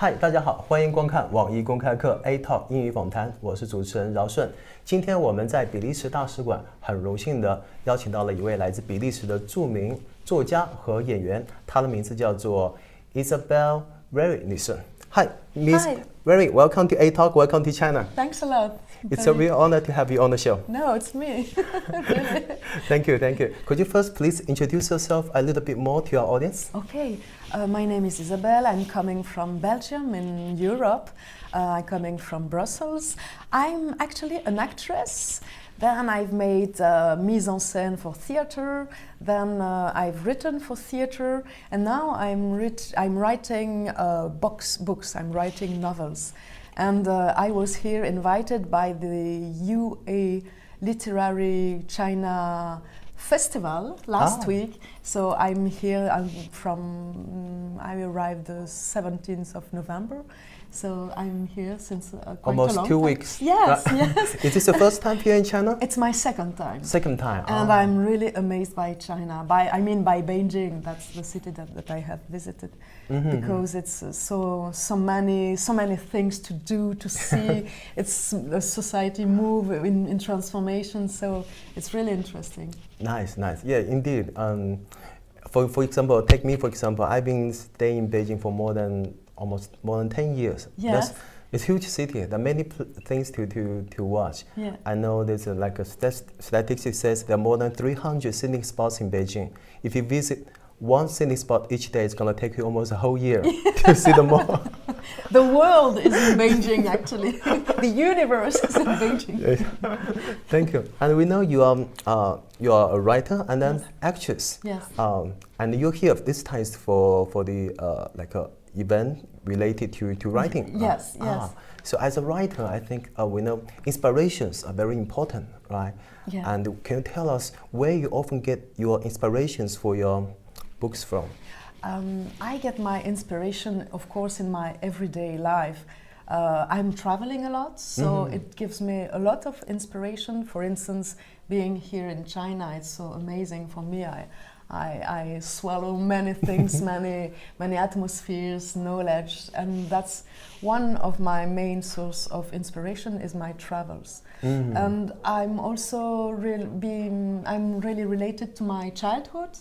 嗨，大家好，欢迎观看网易公开课 A-Talk 英语访谈，我是主持人饶舜。今天我们在比利时大使馆很荣幸的邀请到了一位来自比利时的著名作家和演员，他的名字叫做 Isabelle Wery 女士。Hi, Miss Wery, welcome to A-Talk, welcome to China. Thanks a lot. It's a real honor to have you on the show. No, it's me. Really. Thank you. Could you first please introduce yourself a little bit more to our audience? Okay, my name is Isabelle. I'm coming from Belgium in Europe. I'm coming from Brussels. I'm actually an actress. Then I've made mise en scène for theater. Then I've written for theater, and now I'm writing books. I'm writing novels, and I was here invited by the UA Literary China Festival last week. So I'm here. I arrived the 17th of November. So I'm here since quite almost a long 2 time. weeks. Yes, yes. Is this the first time here in China? It's my second time. Second time. And I'm really amazed by China. By Beijing. That's the city that I have visited, because it's so many things to do, to see. It's a society move in transformation. So it's really interesting. Nice. Yeah, indeed. For example, take me for example. I've been staying in Beijing for more than 10 years. Yes. It's a huge city. There are many things to watch. Yeah. I know there's statistics says there are more than 300 scenic spots in Beijing. If you visit one scenic spot each day, it's going to take you almost a whole year to see them all. The world is in Beijing, actually. The universe is in Beijing. Thank you. And we know you are a writer and then actress. Yes. And you're here this time is for the event related to writing. Yes. So as a writer, I think we know inspirations are very important, right? Yeah. And can you tell us where you often get your inspirations for your books from? I get my inspiration, of course, in my everyday life. I'm traveling a lot, so it gives me a lot of inspiration. For instance, being here in China, it's so amazing for me. I swallow many things, many atmospheres, knowledge, and that's one of my main source of inspiration is my travels. And I'm also I'm really related to my childhood.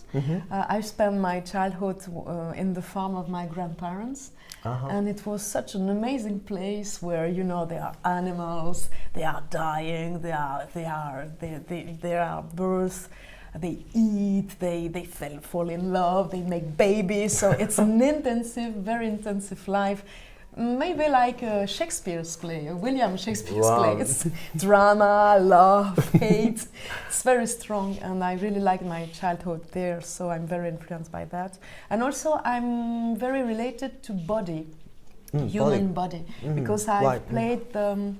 I spent my childhood in the farm of my grandparents, and it was such an amazing place where there are animals, they are dying, there are births. They eat, they fall in love, they make babies. So it's an very intensive life. Maybe like Shakespeare's play, William Shakespeare's play. It's drama, love, hate. It's very strong, and I really like my childhood there. So I'm very influenced by that. And also I'm very related to human body, because I've played the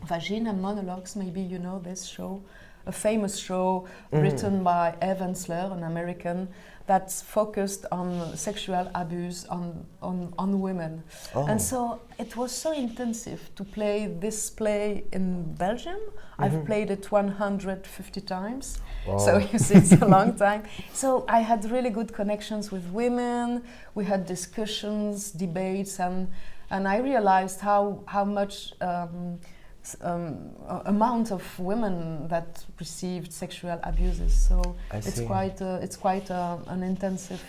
Vagina Monologues. Maybe you know this show. A famous show written by Evan Slur, an American, that's focused on sexual abuse on women. And so it was so intensive to play this play in Belgium. I've played it 150 times. Wow. So you see, it's a long time. So I had really good connections with women. We had discussions, debates, and I realized how much amount of women that received sexual abuses. So it's quite an intensive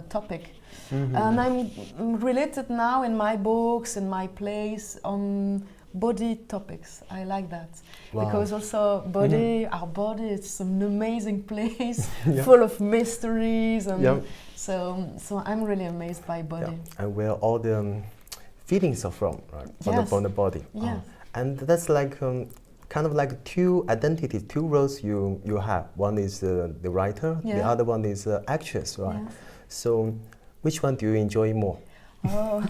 topic. And I'm related now in my books, in my plays, on body topics. I like that. Wow. Because also our body, it's an amazing place, full of mysteries, and so I'm really amazed by body. And where all the feelings are from, right? From the body. Yes. And that's like kind of like two identities, two roles you have. One is the writer, the other one is actress, right? Yes. So which one do you enjoy more? Oh,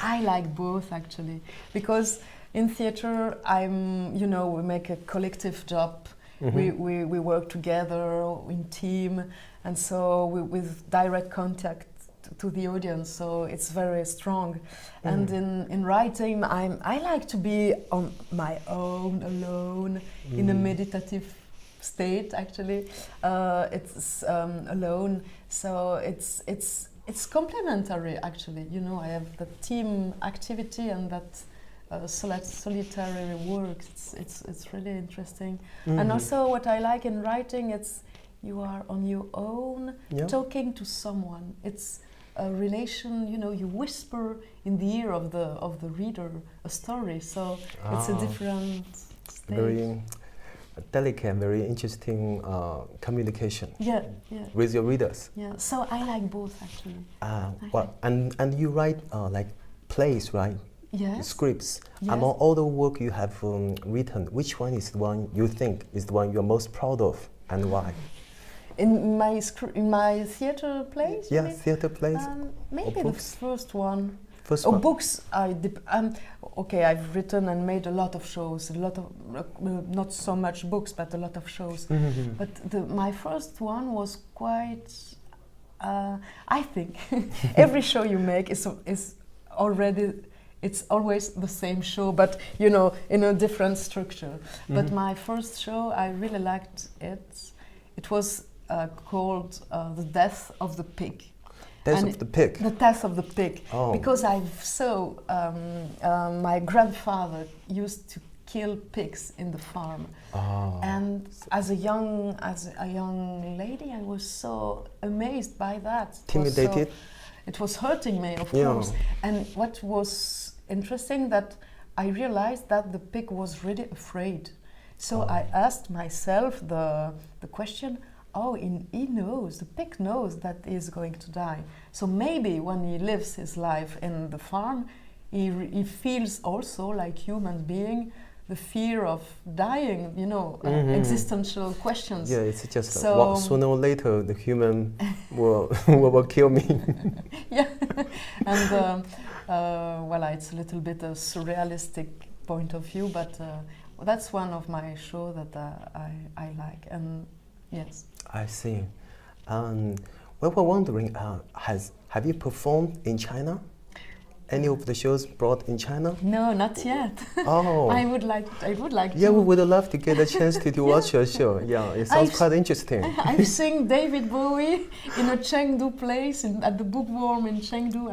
I like both actually, because in theater we make a collective job. We work together in team, and so with direct contact to the audience, so it's very strong. And in writing, I like to be on my own, alone, in a meditative state. Actually, it's alone. So it's complementary, actually. You know, I have the team activity and that solitary work. It's really interesting. And also, what I like in writing, it's you are on your own, talking to someone. It's a relation. You know, you whisper in the ear of the reader a story. So it's a different state. Very delicate, very interesting communication. Yeah. With your readers. Yeah. So I like both, actually. And you write like plays, right? Yes. Scripts. Yes. Among all the work you have written, which one is the one you think is the one you're most proud of, and why? In my theater plays? Yeah, theater plays. Maybe the first one. First one. Books. Okay, I've written and made a lot of shows. A lot of not so much books, but a lot of shows. But my first one was quite. I think every show you make is already. It's always the same show, but you know, in a different structure. But my first show, I really liked it. It was called The Death of the Pig. Death of the Pig? The Death of the Pig. Oh. Because I saw my grandfather used to kill pigs in the farm. Oh. And as a young lady, I was so amazed by that. Intimidated? It was hurting me, of course. And what was interesting that I realized that the pig was really afraid. So I asked myself the question, he knows, the pig knows that he's going to die. So maybe when he lives his life in the farm, he feels also like human being, the fear of dying, you know, existential questions. Yeah, it's just sooner or later the human will kill me. Yeah, and it's a little bit a surrealistic point of view, but that's one of my shows that I like, and yes. I see. We were wondering, have you performed in China? Any of the shows brought in China? No, not yet. Oh. I would like to. Yeah, we would love to get a chance to watch your show. Yeah, it sounds quite interesting. I've seen David Bowie in a Chengdu place at the Bookworm in Chengdu.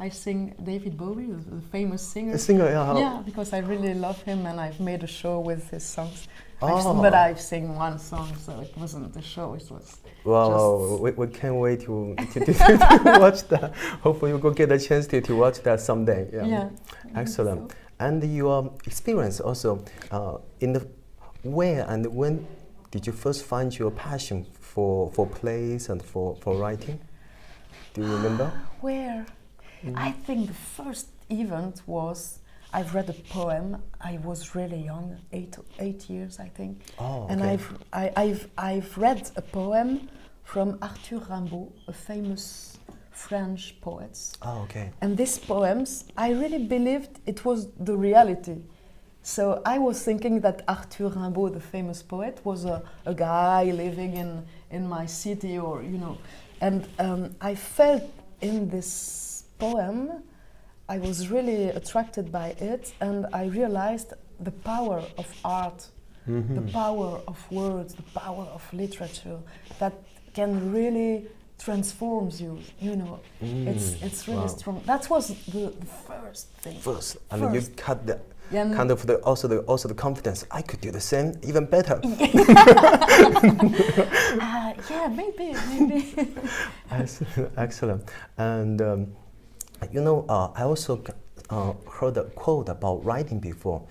I sing David Bowie, the famous singer. A singer, yeah. Yeah, because I really love him, and I've made a show with his songs. Oh. I've sing one song, so it wasn't a show. It was. Wow, we can't wait to watch that. Hopefully you will get a chance to watch that someday. Yeah. Excellent. So. And your experience also, where and when did you first find your passion for plays and for writing? Do you remember? Where? I think the first event was I've read a poem. I was really young, 8 years, I think. Oh, okay. And I've read a poem from Arthur Rimbaud, a famous French poet. Oh, okay. And these poems, I really believed it was the reality. So I was thinking that Arthur Rimbaud, the famous poet, was a guy living in my city, or you know. And I felt in this poem, I was really attracted by it, and I realized the power of art, the power of words, the power of literature that can really transform you. You know, it's really strong. That was the first thing. I mean, you cut the kind of also the confidence. I could do the same, even better. Yeah, maybe. Excellent. And. You know, I also heard a quote about writing before.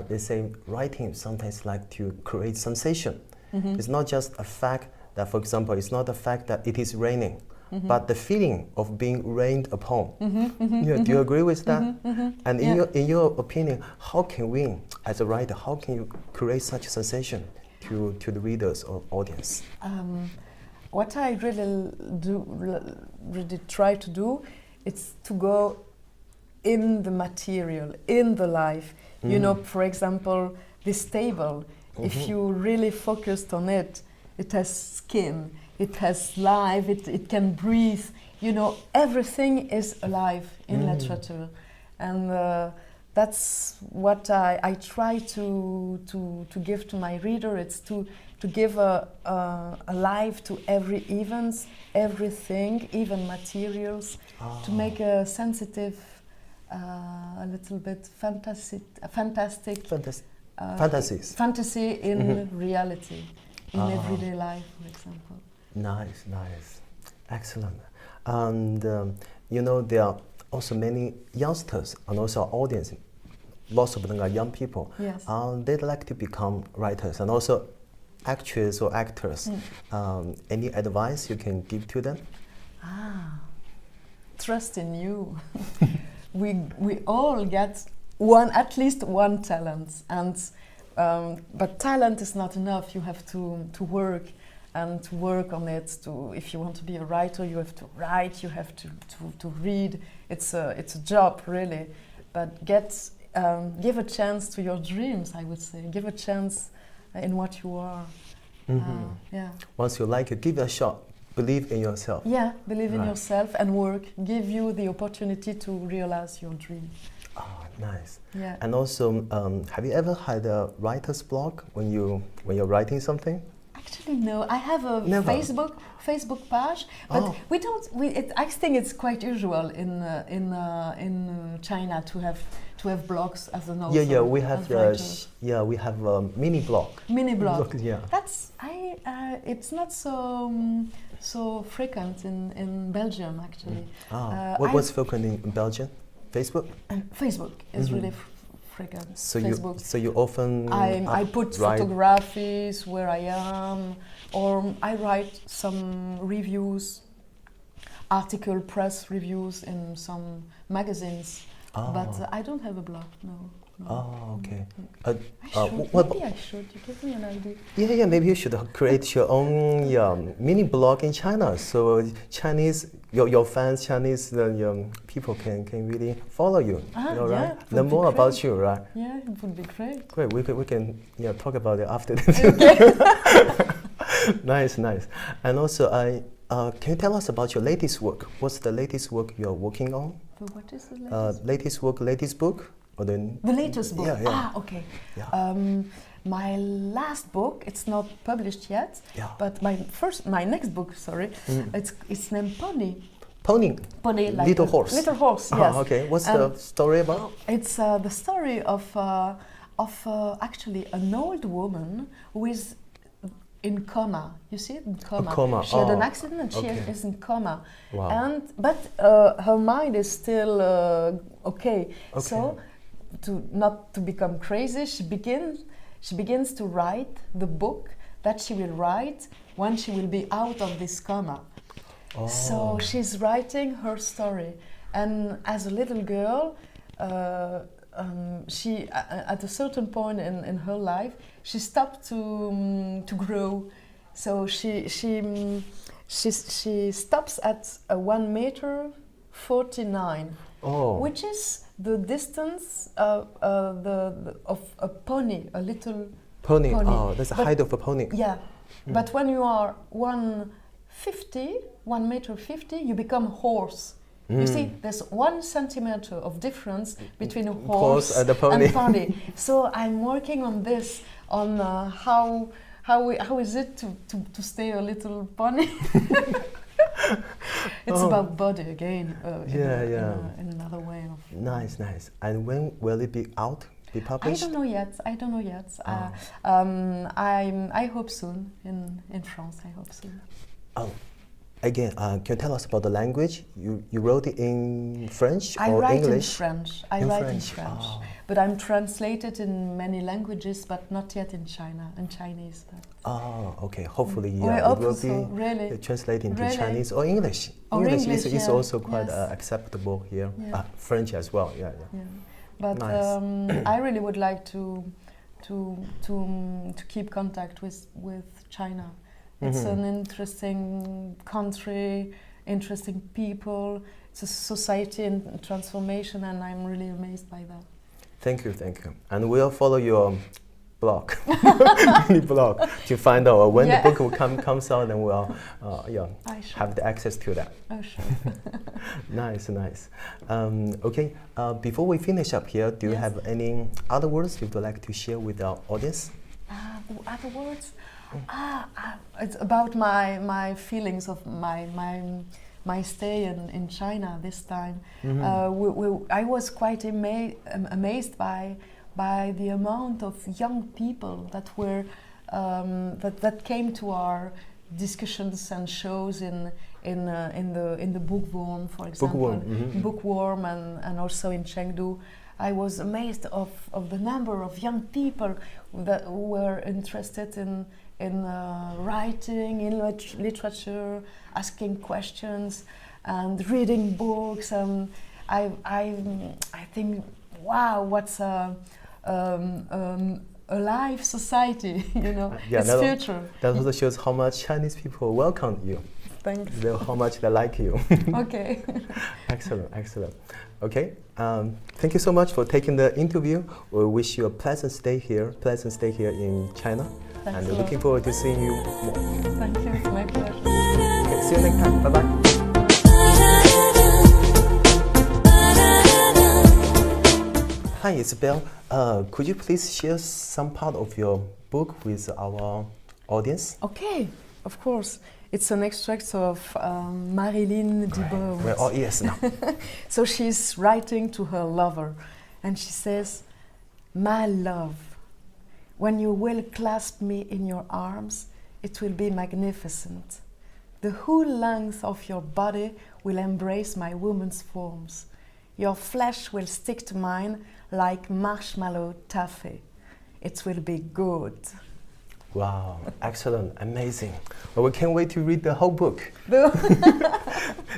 They say writing sometimes like to create sensation. It's not just a fact that, for example, it's not the fact that it is raining, but the feeling of being rained upon. Do you agree with that? And in your opinion, how can we, as a writer, how can you create such a sensation to the readers or audience? What I really try to do, it's to go in the material, in the life. You know, for example, this table, if you really focused on it, it has skin, it has life, it can breathe. You know, everything is alive in literature. And that's what I try to give to my reader. It's to give a life to every events, everything, even materials, to make a sensitive, a little bit fantastic fantasy in reality, in everyday life, for example. Nice, nice, excellent. And you know, there are also many youngsters and also our audience. Lots of them are young people. Yes. They'd like to become writers and also actors or actors. Any advice you can give to them? Trust in you. we all get at least one talent, and but talent is not enough. You have to work and to work on it. If you want to be a writer, you have to write. You have to read. It's a job, really. But give a chance to your dreams. I would say give a chance in what you are. Yeah. Once you like it, give it a shot. Believe in yourself. Yeah, believe in yourself and work. Give you the opportunity to realize your dream. Nice. Yeah. And also, have you ever had a writer's block when you're writing something? Actually, no. I have a Facebook page, but we don't. I think it's quite usual in China to have blogs as an author. Yeah. We have we have a mini blog. Mini blog. Yeah. That's it's not so frequent in Belgium, actually. What's frequent in Belgium? Facebook? Facebook is really frequent. So Facebook. you often I put photographies where I am, or I write some reviews, press reviews in some magazines. But I don't have a blog, no. Okay. Maybe I should. You give me an idea. Yeah. Maybe you should create your own mini blog in China, so Chinese, your fans, Chinese people can really follow you. Right? Learn more about you, right? Yeah, it would be great. Great. We can talk about it after this. Okay. Nice. And also, can you tell us about your latest work? What's the latest work you're working on? What is the latest? Latest work, latest book? The latest book? Yeah. Okay. Yeah. My last book, it's not published yet, but my next book, it's named Pony. Pony, like Little Horse. Little Horse, yes. Okay. What's the story about? It's the story of actually an old woman who is in coma. You see it? In coma. A coma. She had an accident and she is in coma. Wow. But her mind is still okay. So, not to become crazy, she begins to write the book that she will write when she will be out of this coma. So she's writing her story, and as a little girl, she at a certain point in her life, she stopped to grow. So she stops at 1.49 m, which is the distance of a pony, a little pony. That's the height of a pony. Yeah, but when you are 1.50 m, you become a horse. You see, there's 1 centimeter of difference between a horse and a pony. So I'm working on this, on how is it to stay a little pony. It's about body again. In another way of. Nice. And when will it be published? I don't know yet. I hope soon in France. I hope soon. Again, can you tell us about the language? You wrote it in French or I write English? In French. I write in French. But I'm translated in many languages, but not yet in Chinese. Okay. Hopefully, it will be really translated into Chinese or English. English is also quite acceptable here. Yeah. French as well. Yeah. But nice. I really would like to keep contact with China. It's an interesting country, interesting people. It's a society in transformation, and I'm really amazed by that. Thank you. And we'll follow your blog, mini blog, to find out when the book comes out, and we'll have the access to that. Oh, sure. Nice. Okay, before we finish up here, do you have any other words you would like to share with our audience? Other words? It's about my feelings of my stay in China this time. I was quite amazed by the amount of young people that were that came to our discussions and shows in the Bookworm, for example, Bookworm, and also in Chengdu. I was amazed of the number of young people that were interested in writing, in literature, asking questions, and reading books. And I think, wow, what's a live society, you know, it's future. That also shows how much Chinese people welcome you. Thanks. How much they like you. Okay. Excellent, excellent. Okay, thank you so much for taking the interview. We wish you a pleasant stay here in China. Thanks and looking forward to seeing you more. Thank you, it's my pleasure. Okay, see you next time. Bye bye. Hi Isabelle, could you please share some part of your book with our audience? Okay, of course. It's an extract of Marilyn Dibot. We're all ears now. So she's writing to her lover, and she says, "My love, when you will clasp me in your arms, it will be magnificent. The whole length of your body will embrace my woman's forms. Your flesh will stick to mine like marshmallow taffy. It will be good." Wow, excellent, amazing. Well, we can't wait to read the whole book.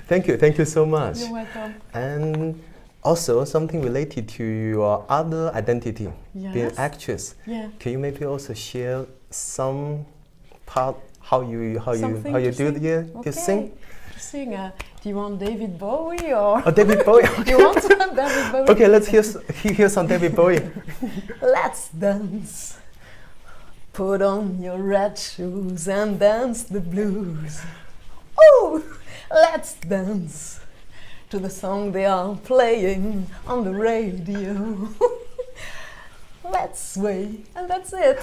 Thank you so much. You're welcome. And also something related to your other identity, Yes. being actress. Yeah. Can you maybe also share some part how you Something do to sing? it? Yeah, Okay. you sing. Sing. Do you want David Bowie or? Oh, David Bowie. You want some David Bowie? Okay, let's hear some David Bowie. Let's dance. Put on your red shoes and dance the blues. Oh, let's dance to the song they are playing on the radio. Let's sway, and that's it.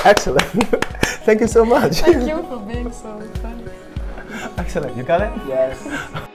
Excellent. Thank you so much. Thank you for being so fun. Excellent. You got it? Yes.